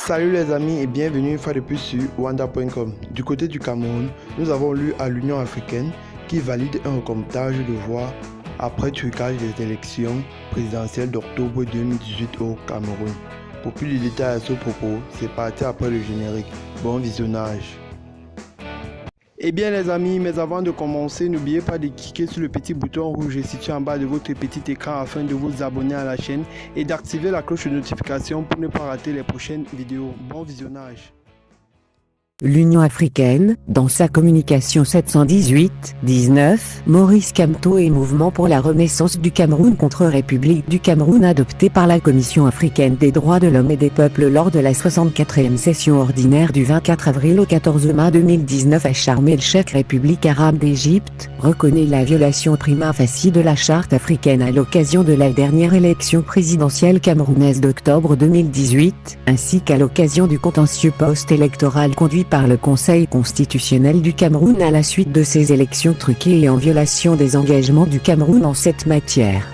Salut les amis et bienvenue une fois de plus sur Wanda.com. Du côté du Cameroun, nous avons lu à l'Union africaine qui valide un recomptage de voix après trucage des élections présidentielles d'octobre 2018 au Cameroun. Pour plus de détails à ce propos, c'est parti après le générique. Bon visionnage. Eh bien les amis, mais avant de commencer, n'oubliez pas de cliquer sur le petit bouton rouge situé en bas de votre petit écran afin de vous abonner à la chaîne et d'activer la cloche de notification pour ne pas rater les prochaines vidéos. Bon visionnage. L'Union africaine, dans sa communication 718-19, Maurice Kamto et Mouvement pour la renaissance du Cameroun contre République du Cameroun adopté par la Commission africaine des droits de l'homme et des peuples lors de la 64e session ordinaire du 24 avril au 14 mai 2019 à Sharm el-Sheikh, République arabe d'Égypte, reconnaît la violation prima facie de la charte africaine à l'occasion de la dernière élection présidentielle camerounaise d'octobre 2018, ainsi qu'à l'occasion du contentieux post-électoral conduit par le Conseil constitutionnel du Cameroun à la suite de ces élections truquées et en violation des engagements du Cameroun en cette matière.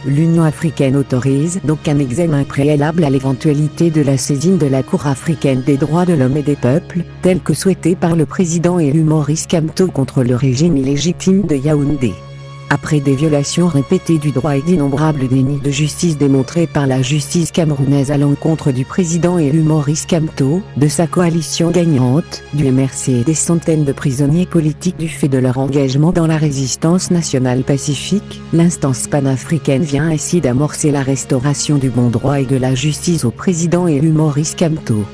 L'Union africaine autorise donc un examen préalable à l'éventualité de la saisine de la Cour africaine des droits de l'homme et des peuples, tel que souhaité par le président élu Maurice Kamto contre le régime illégitime de Yaoundé. Après des violations répétées du droit et d'innombrables dénis de justice démontrés par la justice camerounaise à l'encontre du président élu Maurice Kamto, de sa coalition gagnante, du MRC et des centaines de prisonniers politiques du fait de leur engagement dans la résistance nationale pacifique, l'instance panafricaine vient ainsi d'amorcer la restauration du bon droit et de la justice au président élu Maurice Kamto.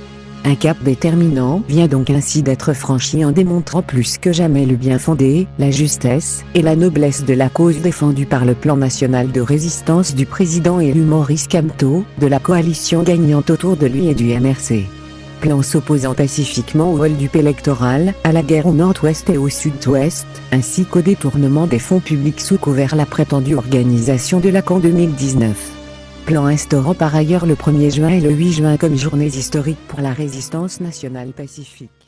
Un cap déterminant vient donc ainsi d'être franchi en démontrant plus que jamais le bien fondé, la justesse et la noblesse de la cause défendue par le plan national de résistance du président élu Maurice Kamto, de la coalition gagnante autour de lui et du MRC. Plan s'opposant pacifiquement au vol du électoral, à la guerre au nord-ouest et au sud-ouest, ainsi qu'au détournement des fonds publics sous couvert la prétendue organisation de l'ACAN 2019. Plan instaurant par ailleurs le 1er juin et le 8 juin comme journées historiques pour la résistance nationale pacifique.